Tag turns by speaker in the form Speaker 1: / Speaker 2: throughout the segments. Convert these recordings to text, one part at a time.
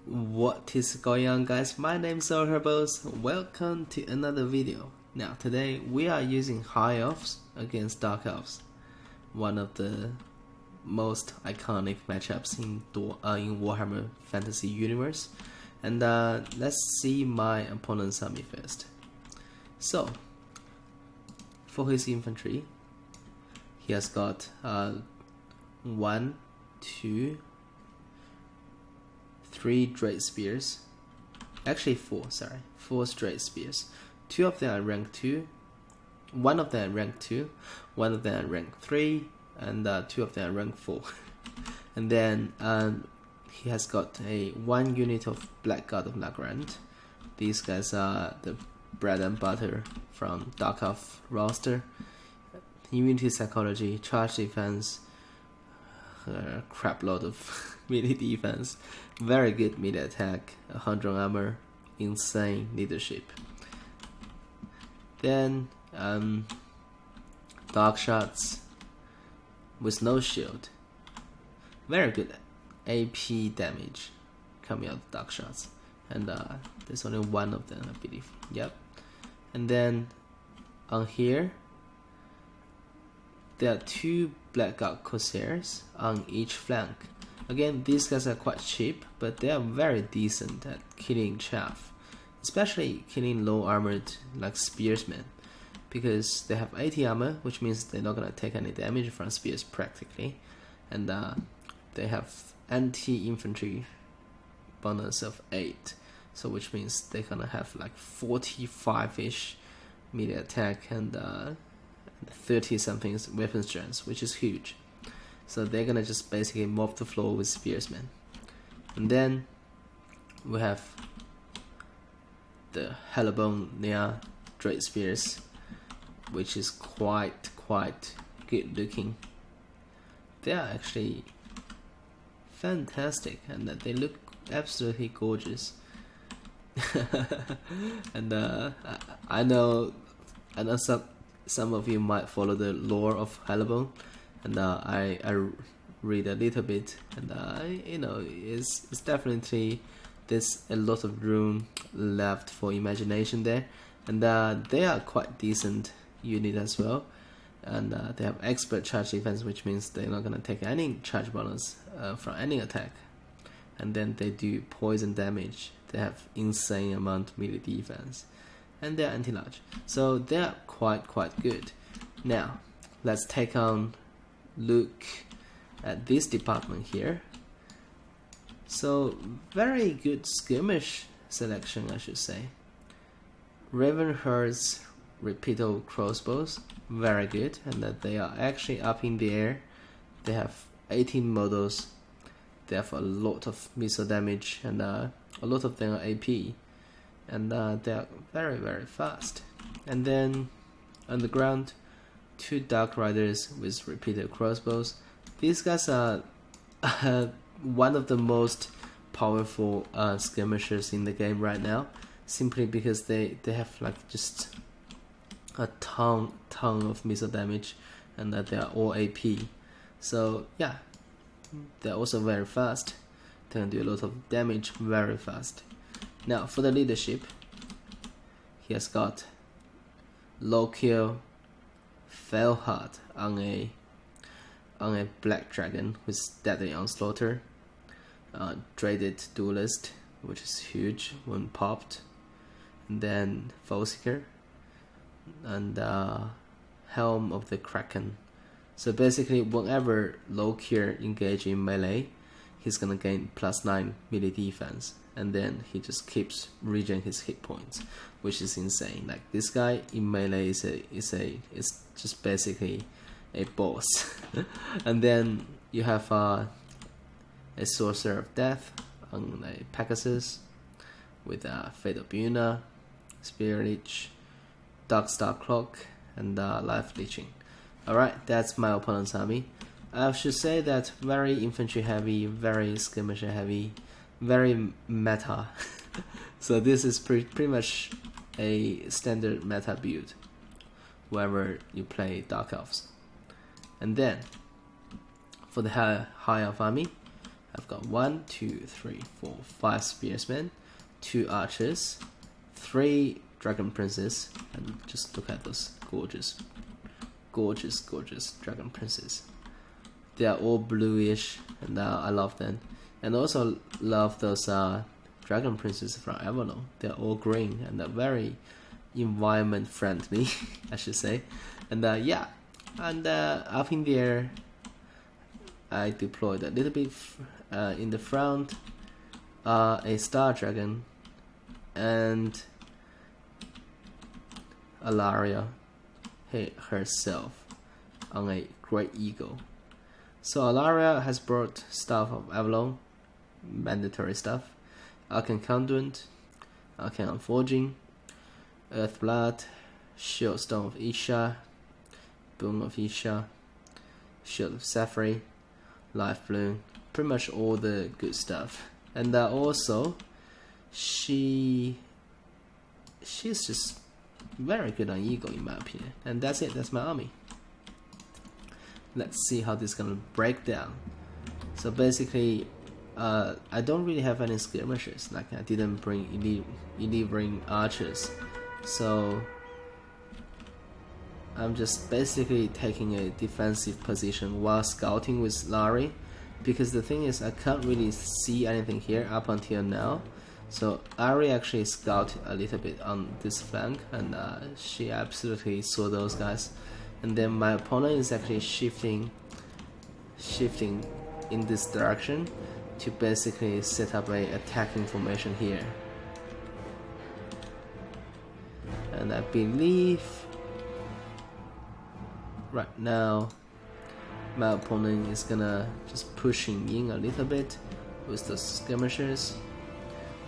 Speaker 1: What is going on, guys? My name is Herbos. Welcome to another video. Now today we are using High Elves against Dark Elves, one of the most iconic matchups in Warhammer Fantasy Universe. And let's see my opponent's army first. So for his infantry, he has got 1, 2, 3 Dread Spears, actually 4 straight spears. 2 of them are rank 2, 1 of them are rank 2, 1 of them are rank 3, and 2 of them are rank 4. And then he has got a 1 unit of Black God of Lagrand. These guys are the bread and butter from Dark Elf roster. Immunity Psychology, Charge Defense, crap load of melee defense, very good melee attack, 100 armor, insane leadership. Then dark shots with no shield, very good AP damage coming out of dark shots, and there's only 1 of them, I believe. Yep. And then on here there are 2 Black God Corsairs on each flank. Again, these guys are quite cheap, but they are very decent at killing chaff, especially killing low armored like spearsmen, because they have 80 armor, which means they're not gonna take any damage from spears practically, and they have anti-infantry bonus of 8, so which means they're gonna have like 45-ish melee attack and 30 something weapon strength, which is huge. So they're gonna just basically mop the floor with spearsmen. And then we have the Hellebone Dread Spears, which is quite good looking. They are actually fantastic, and they look absolutely gorgeous. And I know some of you might follow the lore of Hellebone, and I read a little bit, and you know, it's definitely, there's a lot of room left for imagination there, and they are quite decent unit as well, and they have expert charge defense, which means they're not gonna take any charge bonus from any attack, and then they do poison damage. They have insane amount of melee defense, and they're anti-large, so they're quite good. Now let's take on look at this department here. So very good skirmish selection, I should say. Ravenheart's repeatable crossbows, very good, and that they are actually up in the air. They have 18 models, they have a lot of missile damage, and a lot of them are AP, and they are very fast. And then on the ground, 2 Dark Riders with repeated crossbows. These guys are one of the most powerful skirmishers in the game right now, simply because they have like just a ton of missile damage, and that they are all AP. So yeah, they're also very fast. They can do a lot of damage very fast. Now for the leadership, he has got low kill Felhard on a black dragon with deadly onslaughter, dreaded duelist, which is huge when popped, and then Foeseeker, and Helm of the Kraken. So basically, whenever low kill engage in melee, he's gonna gain +9 melee defense, and then he just keeps regen his hit points, which is insane. Like, this guy in melee is just basically a boss. And then you have a Sorcerer of Death on a Pegasus with a Fatal Buna, Spirit Leech, Dark Star Cloak, and Life Leeching. Alright, that's my opponent's army. I should say that very infantry heavy, very skirmisher heavy, very meta. So this is pretty much a standard meta build wherever you play Dark Elves. And then for the High Elf army, I've got 1, 2, 3, 4, 5 spearsmen, 2 archers, 3 dragon princes, and just look at those gorgeous dragon princes. They are all bluish, and I love them. And also love those dragon princes from Avalon. They're all green and they're very environment friendly, I should say. And yeah, and up in there, I deployed a little bit in the front, a star dragon and Alaria herself on a great eagle. So Alaria has brought Staff of Avalon, mandatory stuff, Arcane Conduit, Arcane Unforging, Earthblood, Shieldstone of Isha, Boon of Isha, Shield of Sapphire, Life Bloom, pretty much all the good stuff. And also, she's just very good on Eagle in my opinion. And that's it, that's my army. Let's see how this is gonna break down. So basically, I don't really have any skirmishers. Like I didn't bring elite ring archers, so I'm just basically taking a defensive position while scouting with Larry, because the thing is I can't really see anything here up until now. So Ari actually scouted a little bit on this flank, and she absolutely saw those guys. And then my opponent is actually shifting in this direction to basically set up a attacking formation here. And I believe right now my opponent is gonna just pushing in a little bit with the skirmishers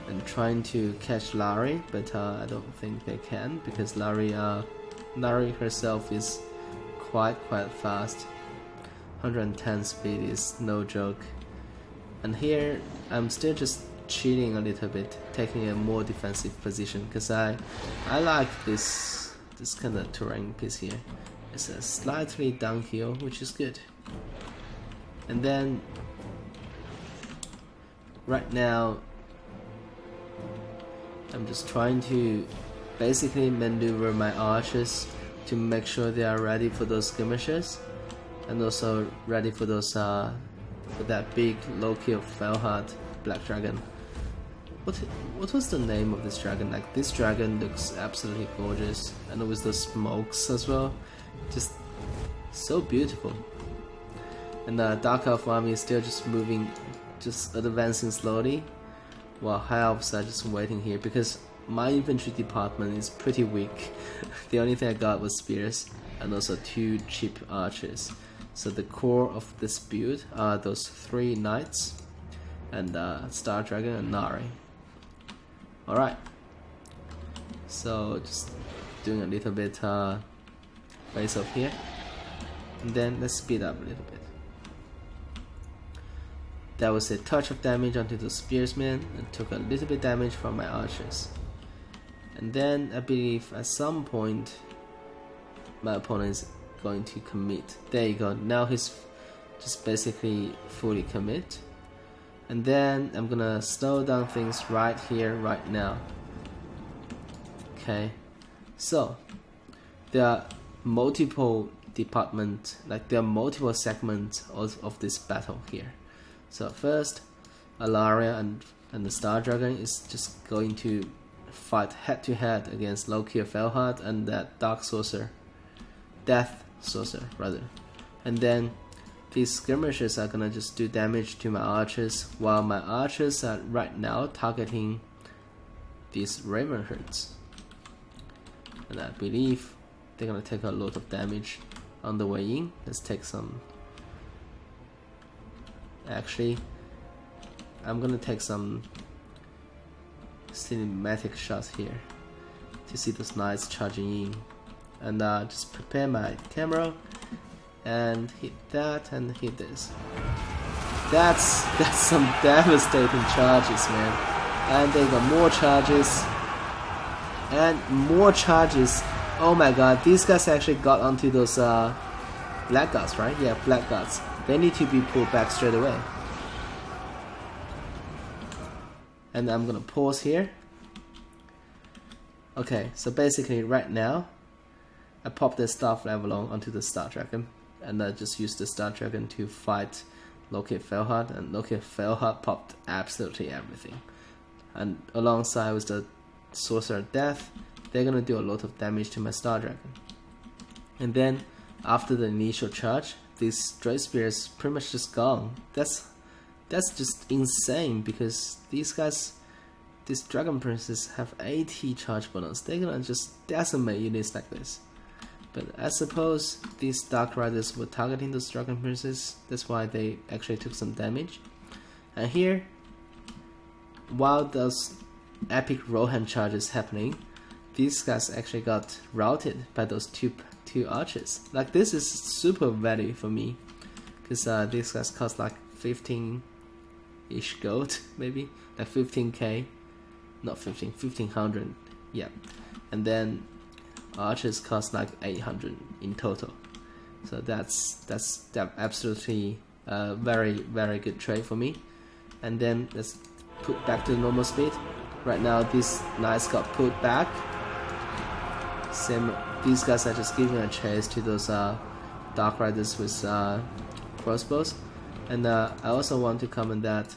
Speaker 1: and trying to catch Larry, but I don't think they can, because Larry herself is quite fast. 110 speed is no joke. And here I'm still just cheating a little bit, taking a more defensive position, because I like this kind of terrain piece here. It's a slightly downhill, which is good. And then right now I'm just trying to basically maneuver my archers to make sure they are ready for those skirmishes, and also ready for those for that big low kill Felhard black dragon. What was the name of this dragon? Like, this dragon looks absolutely gorgeous, and with the smokes as well, just so beautiful. And the Dark Elf army is still just moving, just advancing slowly, while High Elves are just waiting here, because my infantry department is pretty weak. The only thing I got was spears and also 2 cheap archers. So the core of this build are those 3 knights and Star Dragon and Nari. Alright, so just doing a little bit face off here, and then let's speed up a little bit. That was a touch of damage onto the spearsmen, and took a little bit damage from my archers. And then I believe at some point my opponent is going to commit. There you go, now he's just basically fully commit. And then I'm gonna slow down things right here, right now. Okay, so there are multiple departments, like there are multiple segments of this battle here. So first, Alaria and the Star Dragon is just going to fight head to head against Loki of Felhard and that Dark Sorcerer, Death Sorcerer rather. And then these skirmishers are gonna just do damage to my archers, while my archers are right now targeting these Raven herds. And I believe they're gonna take a lot of damage on the way in. Let's take some. Actually, I'm gonna take some cinematic shots here to see those knights charging in, and just prepare my camera and hit that and hit this. That's some devastating charges, man. And they got more charges and more charges. Oh my god, these guys actually got onto those blackguards, right? Yeah, blackguards. They need to be pulled back straight away. And I'm gonna pause here. Okay, so basically right now, I pop the staff level onto the Star Dragon, and I just use the Star Dragon to fight Loki Felhard, and Loki Felhard popped absolutely everything. And alongside with the Sorcerer Death, they're gonna do a lot of damage to my Star Dragon. And then after the initial charge, this Dread Spear is pretty much just gone. That's just insane, because these guys, these Dragon Princes have 80 charge bonus. They're gonna just decimate units like this. But I suppose these Dark Riders were targeting those Dragon Princes. That's why they actually took some damage. And here, while those epic Rohan charges happening, these guys actually got routed by those two archers. Like, this is super value for me, because these guys cost like 15-ish gold, maybe like 15k, not 1500, yeah. And then archers cost like 800 in total. So that's absolutely very good trade for me. And then let's put back to normal speed. Right now these knights got put back. Same, these guys are just giving a chase to those Dark Riders with crossbows. And I also want to comment that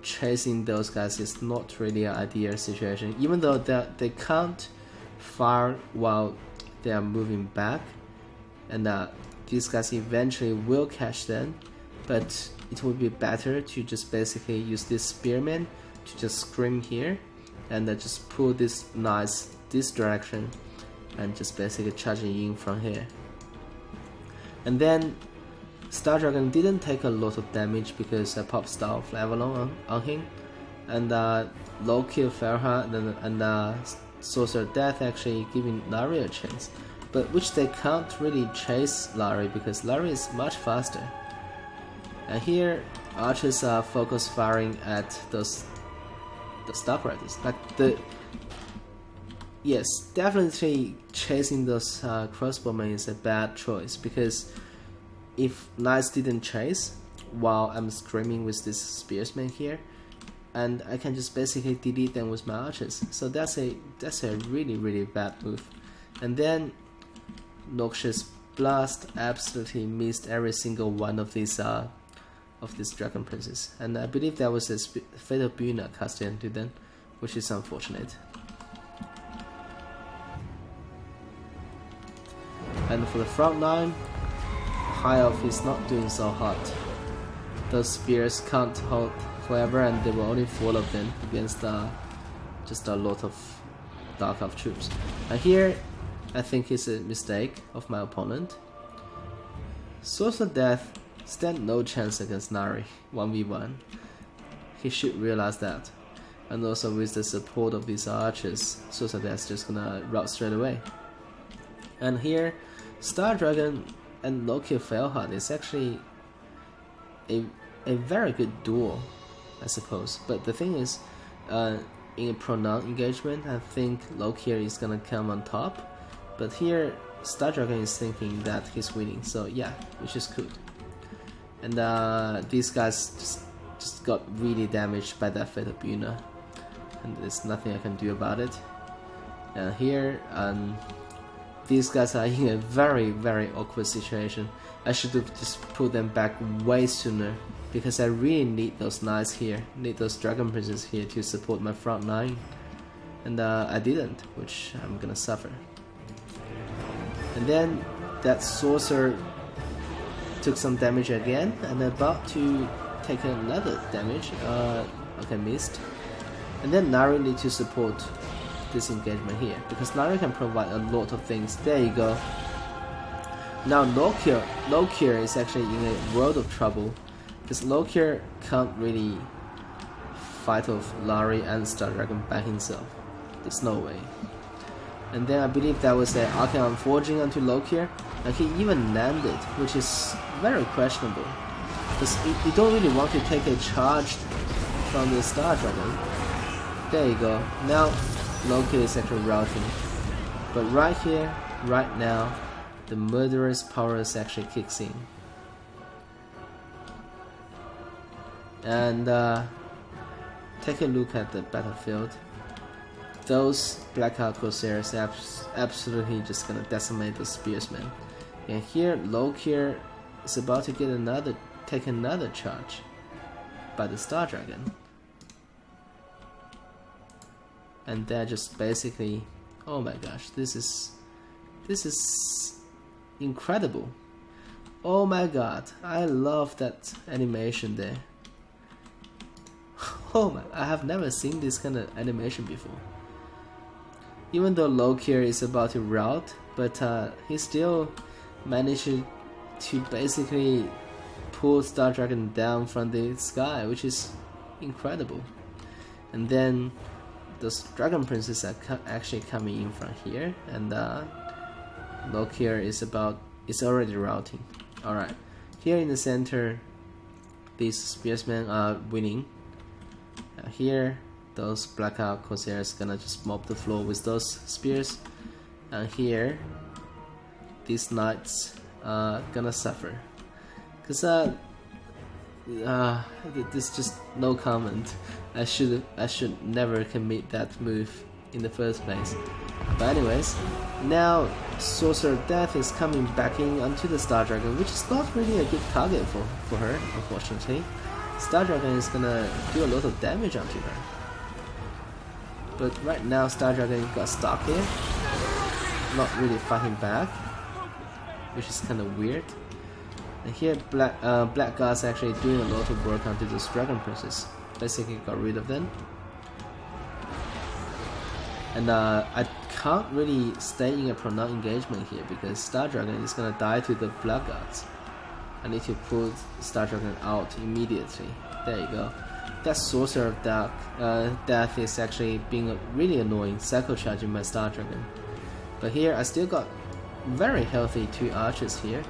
Speaker 1: chasing those guys is not really an ideal situation, even though they can't fire while they are moving back, and these guys eventually will catch them. But it would be better to just basically use this spearman to just scream here, and just pull this knights this direction, and just basically charging in from here. And then Star Dragon didn't take a lot of damage because I popped staff level on him, and low kill Felhard and Sorcerer Death actually giving Larry a chance, but which they can't really chase Larry because Larry is much faster. And here archers are focus firing at the Dark Riders. Like, yes, definitely chasing those crossbowmen is a bad choice, because if knights didn't chase while I'm screaming with this spearsman here, and I can just basically delete them with my archers. So that's a really bad move. And then Noxious Blast absolutely missed every single one of these Dragon Princes, and I believe that was a Fatal Buna cast into them, which is unfortunate. And for the front line, High Elf is not doing so hot. Those spears can't hold forever, and there were only 4 of them against just a lot of Dark Elf troops. And here, I think it's a mistake of my opponent. Sorcerer Death stand no chance against Nari 1v1. He should realize that. And also with the support of these archers, Sorcerer Death's just gonna rout straight away. And here, Star Dragon and Loki Felhard is actually a very good duel, I suppose. But the thing is, in a pronoun engagement, I think Loki is gonna come on top. But here, Star Dragon is thinking that he's winning, so yeah, which is good. And these guys just got really damaged by that Fatal Buna, and there's nothing I can do about it. And here, these guys are in a very awkward situation. I should have just put them back way sooner, because I really need those knights here, need those Dragon Princes here to support my front line. And I didn't, which I'm gonna suffer. And then that Sorcerer took some damage again, and about to take another damage. Okay, missed. And then Nari need to support this engagement here, because Nari can provide a lot of things. There you go. Now Lokier is actually in a world of trouble, because Lokier can't really fight off Larry and Star Dragon by himself. There's no way. And then I believe that was an Archaon Forging onto Lokier, and he even landed, which is very questionable, because you don't really want to take a charge from the Star Dragon. There you go. Now Loki is actually routing, but right here, right now, the murderous powers actually kicks in. take a look at the battlefield. Those Blackout Corsairs absolutely just gonna decimate the spearsmen. And here Lokir is about to take another charge by the Star Dragon. And they're just basically, oh my gosh, this is incredible. Oh my god, I love that animation there. Oh my, I have never seen this kind of animation before. Even though Lokir is about to rout, but he still managed to basically pull Star Dragon down from the sky, which is incredible. And then those Dragon Princes are actually coming in from here, and Lokir is already routing. Alright, here in the center, these spearsmen are winning. Here, those Blackout Corsairs gonna just mop the floor with those spears, and here, these knights are gonna suffer. Cause there's just no comment. I should never commit that move in the first place. But anyways, now Sorcerer of Death is coming back in onto the Star Dragon, which is not really a good target for her, unfortunately. Star Dragon is gonna do a lot of damage onto her. But right now Star Dragon got stuck here, not really fighting back, which is kind of weird. And here Blackguard's actually doing a lot of work onto those Dragon Princes. Basically got rid of them. And I can't really stay in a prolonged engagement here because Star Dragon is gonna die to the Blackguards. I need to pull Star Dragon out immediately. There you go. That Sorcerer of Death is actually being really annoying, cycle charging my Star Dragon. But here I still got very healthy 2 archers here,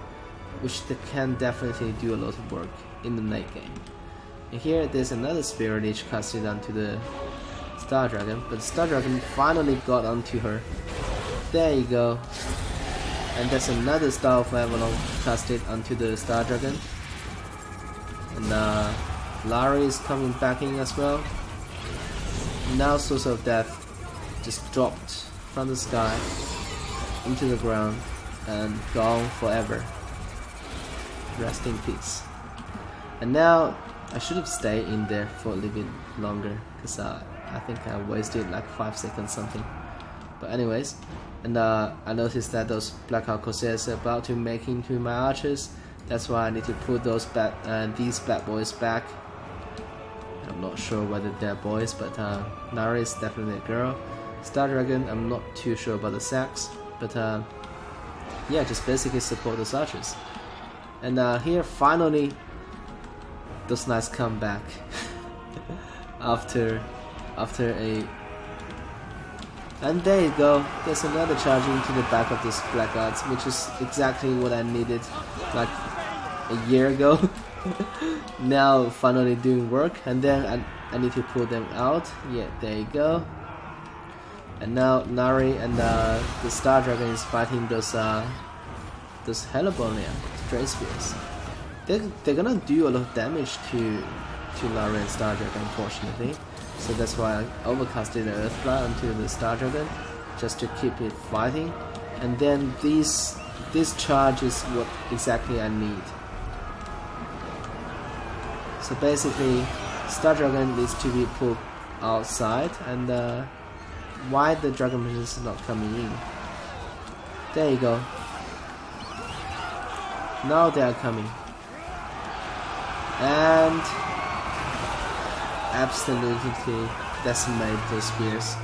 Speaker 1: which they can definitely do a lot of work in the late game. And here there's another Spirit Lich casted onto the Star Dragon, but the Star Dragon finally got onto her. There you go. And there's another Star of Avalon casted onto the Star Dragon. And Larry is coming back in as well. Now Sorcerer of Death just dropped from the sky into the ground and gone forever. Rest in peace. And now I should have stayed in there for a little bit longer because I think I wasted like 5 seconds something. But anyways, and I noticed that those Blackout Corsairs are about to make into my archers. That's why I need to put those these bad boys back. I'm not sure whether they're boys, but Nara is definitely a girl. Star Dragon, I'm not too sure about the sex, but yeah, just basically support those archers. And here finally those knights come back after a, and there you go, there's another charge into the back of this Blackguards, which is exactly what I needed like a year ago. Now finally doing work, and then I need to pull them out. Yeah, there you go. And now Nari and the Star Dragon is fighting those Hellebonia Stray Spears. They're gonna do a lot of damage to Nari and Star Dragon, unfortunately. So that's why I overcasted the Earthblight onto the Star Dragon, just to keep it fighting. And then this charge is what exactly I need. So basically, Star Dragon needs to be pulled outside, and why the Dragon Princess is not coming in? There you go. Now they are coming, and absolutely decimate those spears.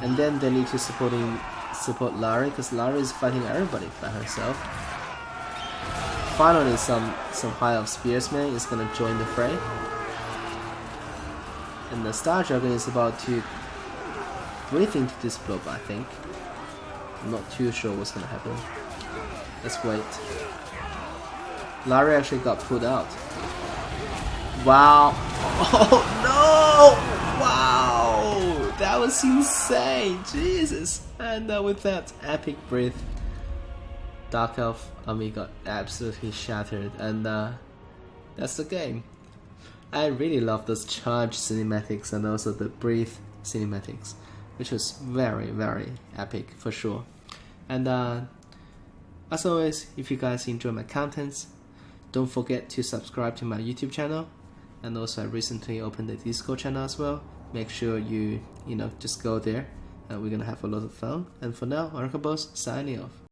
Speaker 1: And then they need to support Larry, because Larry is fighting everybody by herself. Finally, some high of spearsmen is gonna join the fray, and the Star Dragon is about to breathe into this blob. I think. I'm not too sure what's gonna happen. Let's wait. Larry actually got pulled out. Wow! Oh no! Wow! That was insane! Jesus! And with that epic breath, Dark Elf army got absolutely shattered, and that's the game. I really love those charge cinematics and also the breathe cinematics, which was very, very epic for sure. And as always, if you guys enjoy my contents, don't forget to subscribe to my YouTube channel. And also I recently opened a Discord channel as well. Make sure you just go there, and we're gonna have a lot of fun. And for now, Warhammer signing off.